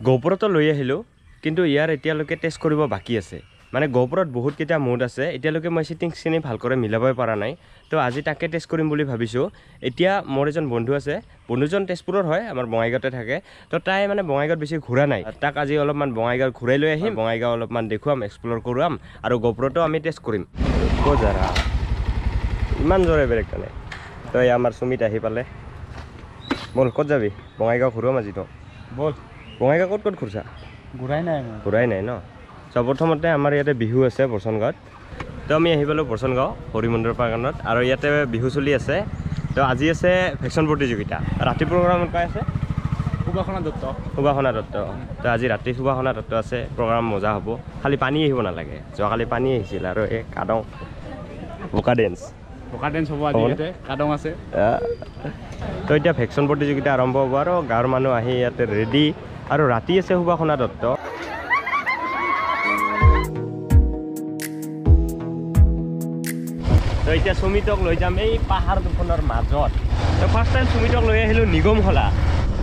GoPro-টো লৈ আহিলোঁ কিন্তু ইয়াৰ এতিয়ালৈকে টেষ্ট কৰিব বাকী আছে মানে GoPro-ত বহুত কেইটা মোড আছে এতিয়ালৈকে মই সেটিংছখিনি ভালকৈ মিলাবই পৰা নাই তো আজি তাকে টেষ্ট কৰিম বুলি ভাবিছোঁ এতিয়া মোৰ এজন বন্ধু আছে বন্ধুজন তেজপুৰৰ হয় আমাৰ বঙাইগাঁৱতে থাকে তো তাই মানে বঙাইগাঁৱত বেছি ঘূৰা নাই তাক আজি অলপমান বঙাইগাঁৱত ঘূৰাই লৈ আহিম বঙাইগাঁও অলপমান দেখুৱাম এক্সপ্ল'ৰ কৰাম আৰু GoPro-টো আমি টেষ্ট কৰিম ক'ত যাৰা ইমান জোৰে ব্ৰেক টানে তো এই আমাৰ সুমিত আহি পালে বল ক'ত যাবি বঙাইগাঁও ঘূৰাম আজি তো বল বঙাইগাঁও ক'ত ক'ত ঘূৰছা ঘূৰাই নাই ন চ' প্ৰথমতে আমাৰ ইয়াতে বিহু আছে বৰচনগাঁৱত তো আমি আহি পালোঁ বৰচনগাঁও হৰিমন্দিৰ প্ৰাংগণত আৰু ইয়াতে বিহু চলি আছে তো আজি আছে ভেকচিন প্ৰতিযোগিতা ৰাতি প্ৰগ্ৰামত পাই আছে সুবাসনা দত্ত তো আজি ৰাতি সুবাসনা দত্ত আছে প্ৰগ্ৰাম মজা হ'ব খালি পানী আহিব নালাগে যোৱাকালি পানী আহিছিল আৰু এই কাদং বোকা ডেন্স হ'ব আজি ইয়াতে কাদং আছে তো এতিয়া ভেকচিন প্ৰতিযোগিতা আৰম্ভ হ'ব আৰু গাঁৱৰ মানুহ আহি ইয়াতে ৰেডি আৰু ৰাতি আছে সুবাসনা দত্ত তো এতিয়া সুমিতক লৈ যাম এই পাহাৰ দুখনৰ মাজত তো ফাৰ্ষ্ট টাইম সুমিতক লৈ আহিলোঁ নিগমখলা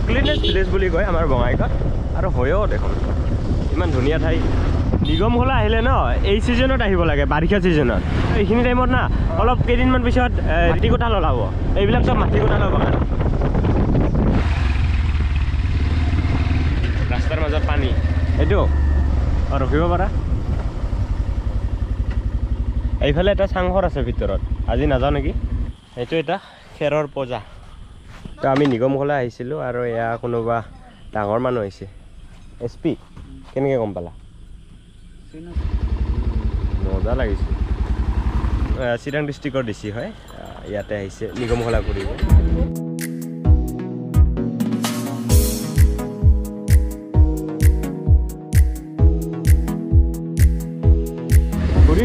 ক্লিনেষ্ট ভিলেজ বুলি কয় আমাৰ বঙাইগাঁৱত আৰু হয়ও দেখোন ইমান ধুনীয়া ঠাই নিগমখলা আহিলে ন এই ছিজনত আহিব লাগে বাৰিষা ছিজনত এইখিনি টাইমত না অলপ কেইদিনমান পিছত মাটি কঁঠাল ওলাব এইবিলাক চব মাটি কঁঠালৰ বাগান ৰাস্তাৰ মাজত পানী এইটো ৰখিব পাৰা এইফালে এটা চাংঘৰ আছে ভিতৰত আজি নাযাওঁ নেকি এইটো এটা খেৰৰ পজা তো আমি নিগমখলা আহিছিলোঁ আৰু এয়া কোনোবা ডাঙৰ মানুহ আহিছে SP কেনেকৈ গম পালা মজা লাগিছে চিৰাং ডিষ্ট্ৰিক্টৰ DC হয় ইয়াতে আহিছে নিগমখলা কৰিব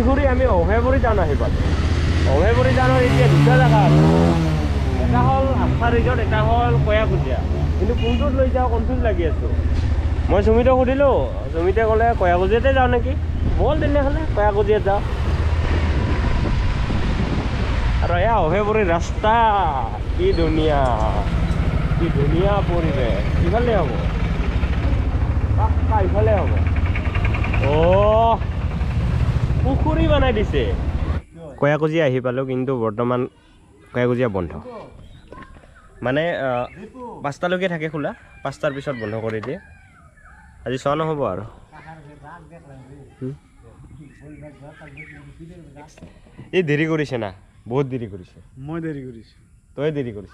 ঘূৰি আমি অভয়পুৰী টাউন আহি পালোঁ অভয়পুৰী টাউনৰ এতিয়া দুটা জেগা আছে এটা হ'ল আস্থা ৰিজৰ্ট এটা হ'ল কয়াকুছিয়া কিন্তু কোনটোত লৈ যাওঁ কনফিউজ লাগি আছোঁ মই সুমিতক সুধিলোঁ সুমিতে ক'লে কয়াকুছিয়াতে যাওঁ নেকি ব'ল তেনেহ'লে কয়াকুছিয়াত যাওঁ আৰু এয়া অভয়পুৰীৰ ৰাস্তা কি ধুনীয়া পৰিৱেশ ইফালে হ'ব ইফালে হ'ব পুখুৰী বনাই দিছে কয়াকুছিয়া আহি পালোঁ কিন্তু বৰ্তমান কয়াকুছিয়া বন্ধ মানে 5টালৈকে থাকে খোলা 5টাৰ পিছত বন্ধ কৰি দিয়ে আজি চোৱা নহ'ব আৰু এই দেৰি কৰিছে না বহুত দেৰি কৰিছে মই দেৰি কৰিছোঁ তই দেৰি কৰিছ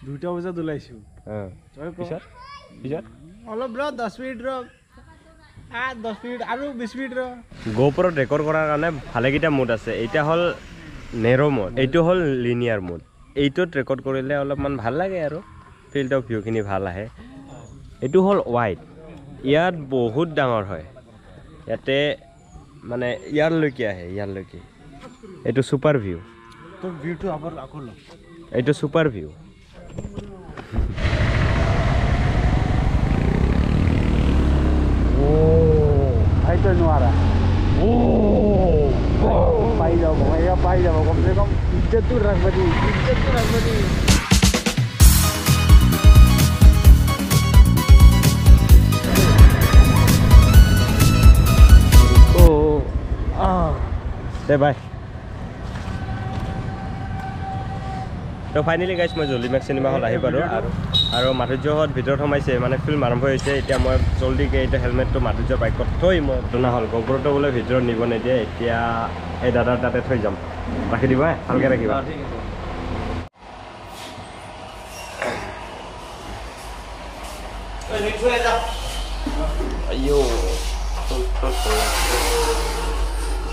2টা বজাত ওলাইছোঁ পিছত অলপ ৰ 10 মিনিট ৰ 10 মিনিট আৰু 20 মিনিট ৰ GoPro-ত ৰেকৰ্ড কৰাৰ কাৰণে ভালেকেইটা মোড আছে এইটা হ'ল নেৰ' মোড এইটো হ'ল লিনিয়াৰ মোড এইটোত ৰেকৰ্ড কৰিলে অলপমান ভাল লাগে আৰু ফিল্ড অফ ভিউখিনি ভাল আহে এইটো হ'ল ৱাইড ইয়াত বহুত ডাঙৰ হয় ইয়াতে মানে ইয়াৰলৈকে আহে ইয়াৰলৈকে এইটো ছুপাৰ ভিউ তোৰ ভিউটো আকৌ এইটো ছুপাৰ ভিউ এইটো নোৱাৰা পাই যাব কমসে কম ইজ্জতটো ৰাখবা দি বাই তো ফাইনেলি গাইছ মই জলিমেক্স চিনেমা হল আহি পালোঁ আৰু মাধুৰ্যহঁত ভিতৰত সোমাইছে মানে ফিল্ম আৰম্ভ হৈছে এতিয়া মই জল্দিকৈ এইটো হেলমেটটো মাধুৰ্যৰ বাইকত থৈ মই জনা হ'ল GoPro-টো বোলে ভিতৰত নিব নিদিয়ে এতিয়া এই দাদাৰ তাতে থৈ যাম ৰাখি দিবা ভালকৈ ৰাখিবা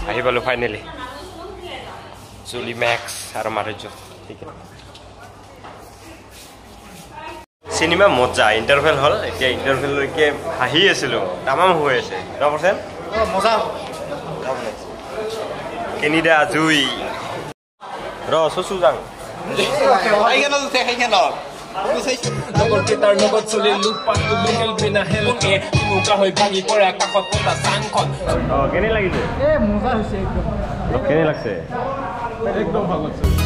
আহি পালোঁ ফাইনেলি জলিমেক্স আৰু মাধুৰ্য ঠিক আছে চিনেমা মজা ইণ্টাৰভেল হ'ল এতিয়া ইণ্টাৰভেললৈকে হাঁহি আছিলোঁ তামাম হৈ আছে মজা কেনিদা জুই চচু যাং কেনে লাগিছে কেনে লাগছে একদম ভাল লাগছে